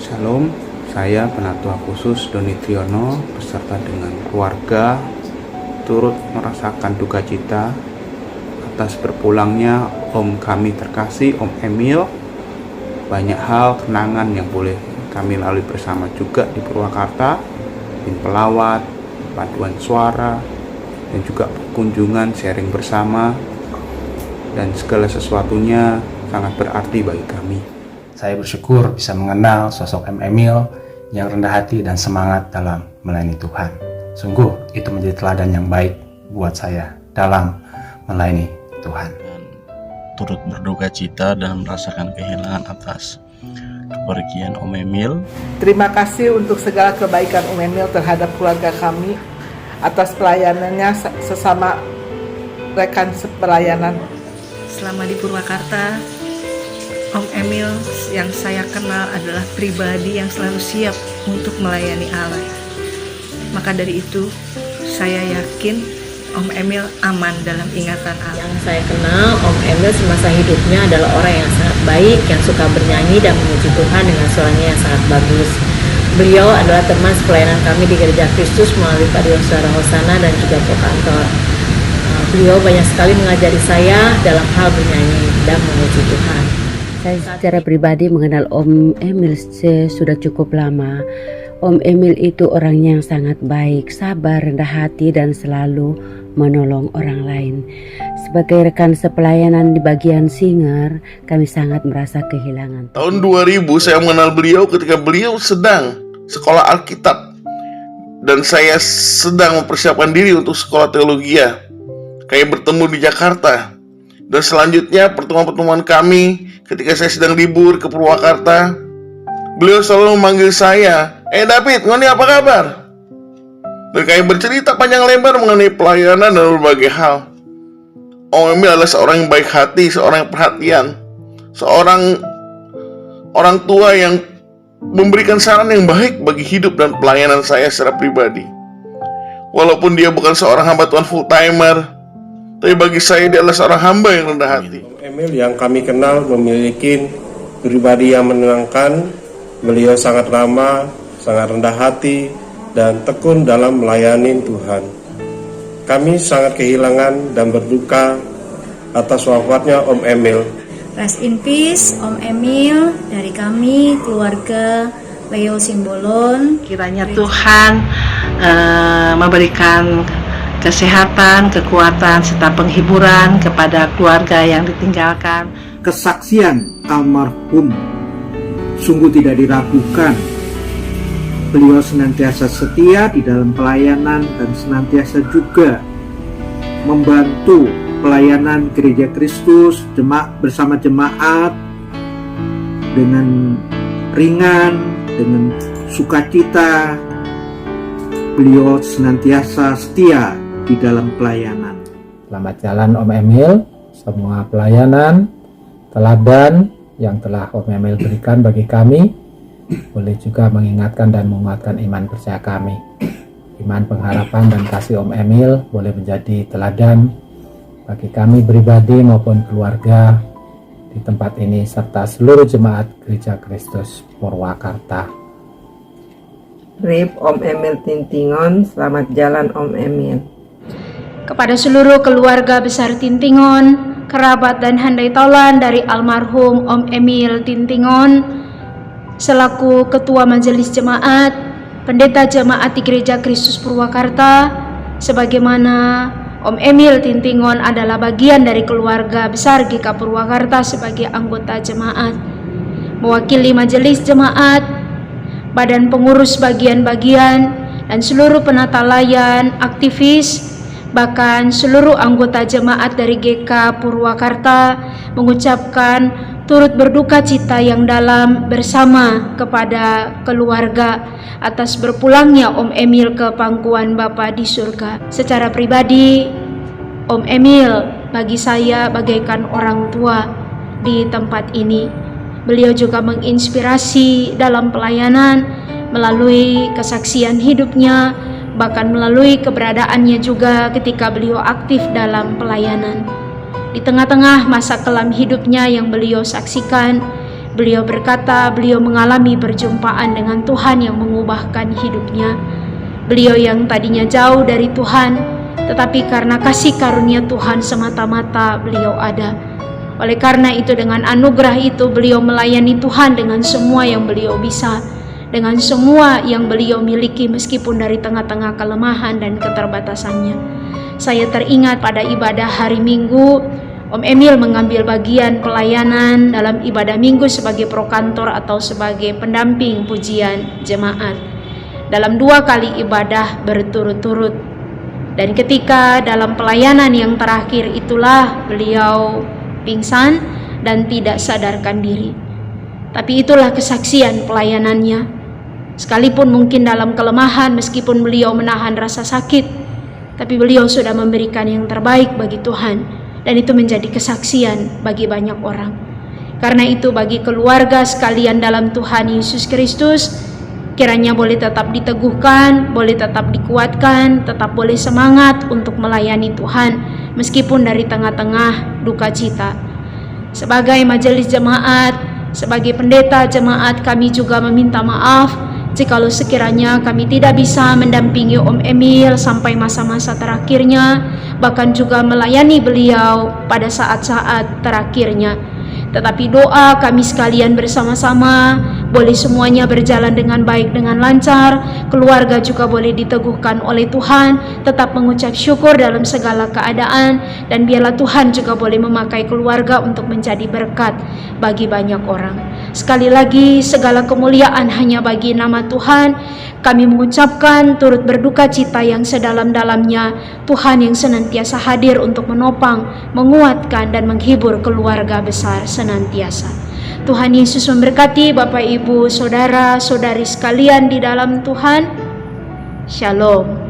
Shalom, saya Penatua Khusus Doni Triyono beserta dengan keluarga turut merasakan duka cita atas berpulangnya Om kami terkasih, Om Emil. Banyak hal kenangan yang boleh kami lalui bersama juga di Purwakarta, tim pelawat, paduan suara, dan juga kunjungan sharing bersama, dan segala sesuatunya sangat berarti bagi kami. Saya bersyukur bisa mengenal sosok M. Emil yang rendah hati dan semangat dalam melayani Tuhan. Sungguh itu menjadi teladan yang baik buat saya dalam melayani Tuhan. Turut berduka cita dan merasakan kehilangan atas kepergian Om Emil. Terima kasih untuk segala kebaikan Om Emil terhadap keluarga kami, atas pelayanannya sesama rekan sepelayanan. Selama di Purwakarta, Om Emil yang saya kenal adalah pribadi yang selalu siap untuk melayani Allah. Maka dari itu, saya yakin Om Emil aman dalam ingatan Allah. Yang saya kenal, Om Emil semasa hidupnya adalah orang yang sangat baik, yang suka bernyanyi dan memuji Tuhan dengan suaranya yang sangat bagus. Beliau adalah teman sepelayanan kami di Gereja Kristus melalui paduan suara Hosana dan juga Pokantor. Beliau banyak sekali mengajari saya dalam hal bernyanyi dan memuji Tuhan. Saya secara pribadi mengenal Om Emil sudah cukup lama. Om Emil itu orang yang sangat baik, sabar, rendah hati, dan selalu menolong orang lain. Sebagai rekan sepelayanan di bagian singer, kami sangat merasa kehilangan. Tahun 2000 saya mengenal beliau ketika beliau sedang sekolah Alkitab, dan saya sedang mempersiapkan diri untuk sekolah teologi. Kami bertemu di Jakarta, dan selanjutnya pertemuan-pertemuan kami ketika saya sedang libur ke Purwakarta, beliau selalu memanggil saya, David, ngoni apa kabar? Dan kami bercerita panjang lebar mengenai pelayanan dan berbagai hal. Om Emil adalah seorang yang baik hati, seorang yang perhatian, seorang orang tua yang memberikan saran yang baik bagi hidup dan pelayanan saya secara pribadi. Walaupun dia bukan seorang hamba Tuhan full-timer, tapi bagi saya dia adalah seorang hamba yang rendah hati. Om Emil yang kami kenal memiliki pribadi yang menyenangkan. Beliau sangat ramah, sangat rendah hati, dan tekun dalam melayani Tuhan. Kami sangat kehilangan dan berduka atas wafatnya Om Emil. Rest in peace Om Emil dari kami, keluarga Leo Simbolon. Kiranya Tuhan memberikan kesehatan, kekuatan, serta penghiburan kepada keluarga yang ditinggalkan. Kesaksian almarhum sungguh tidak diragukan. Beliau senantiasa setia di dalam pelayanan dan senantiasa juga membantu pelayanan Gereja Kristus bersama jemaat dengan ringan, dengan sukacita. Beliau senantiasa setia di dalam pelayanan. Selamat jalan Om Emil, semua pelayanan, teladan yang telah Om Emil berikan bagi kami boleh juga mengingatkan dan menguatkan iman percaya kami. Iman, pengharapan, dan kasih Om Emil boleh menjadi teladan bagi kami pribadi maupun keluarga di tempat ini serta seluruh jemaat Gereja Kristus Purwakarta. RIP Om Emil Tintingon, selamat jalan Om Emil. Kepada seluruh keluarga besar Tintingon, kerabat dan handai taulan dari almarhum Om Emil Tintingon, selaku Ketua Majelis Jemaat, Pendeta Jemaat di Gereja Kristus Purwakarta, sebagaimana Om Emil Tintingon adalah bagian dari keluarga besar GK Purwakarta sebagai anggota jemaat, mewakili Majelis Jemaat, Badan Pengurus bagian-bagian, dan seluruh penata layan, aktivis, bahkan seluruh anggota jemaat dari GK Purwakarta mengucapkan turut berduka cita yang dalam bersama kepada keluarga atas berpulangnya Om Emil ke pangkuan Bapa di surga. Secara pribadi, Om Emil bagi saya bagaikan orang tua di tempat ini. Beliau juga menginspirasi dalam pelayanan melalui kesaksian hidupnya, bahkan melalui keberadaannya juga ketika beliau aktif dalam pelayanan. Di tengah-tengah masa kelam hidupnya yang beliau saksikan, Beliau berkata beliau mengalami perjumpaan dengan Tuhan yang mengubahkan hidupnya. Beliau yang tadinya jauh dari Tuhan, tetapi karena kasih karunia Tuhan semata-mata beliau ada. Oleh karena itu, dengan anugerah itu beliau melayani Tuhan dengan semua yang beliau bisa, dengan semua yang beliau miliki meskipun dari tengah-tengah kelemahan dan keterbatasannya. Saya teringat pada ibadah hari Minggu, Om Emil mengambil bagian pelayanan dalam ibadah Minggu sebagai prokantor atau sebagai pendamping pujian jemaat dalam 2 kali ibadah berturut-turut. Dan ketika dalam pelayanan yang terakhir itulah beliau pingsan dan tidak sadarkan diri. Tapi itulah kesaksian pelayanannya. Sekalipun mungkin dalam kelemahan, meskipun beliau menahan rasa sakit, tapi beliau sudah memberikan yang terbaik bagi Tuhan. Dan itu menjadi kesaksian bagi banyak orang. Karena itu bagi keluarga sekalian dalam Tuhan Yesus Kristus, kiranya boleh tetap diteguhkan, boleh tetap dikuatkan, tetap boleh semangat untuk melayani Tuhan meskipun dari tengah-tengah duka cita. Sebagai majelis jemaat, sebagai pendeta jemaat, kami juga meminta maaf jikalau sekiranya kami tidak bisa mendampingi Om Emil sampai masa-masa terakhirnya, bahkan juga melayani beliau pada saat-saat terakhirnya. Tetapi doa kami sekalian bersama-sama, boleh semuanya berjalan dengan baik, dengan lancar. Keluarga juga boleh diteguhkan oleh Tuhan, tetap mengucap syukur dalam segala keadaan. Dan biarlah Tuhan juga boleh memakai keluarga untuk menjadi berkat bagi banyak orang. Sekali lagi, segala kemuliaan hanya bagi nama Tuhan. Kami mengucapkan turut berduka cita yang sedalam-dalamnya. Tuhan yang senantiasa hadir untuk menopang, menguatkan, dan menghibur keluarga besar senantiasa. Tuhan Yesus memberkati Bapak, Ibu, Saudara, Saudari sekalian di dalam Tuhan. Shalom.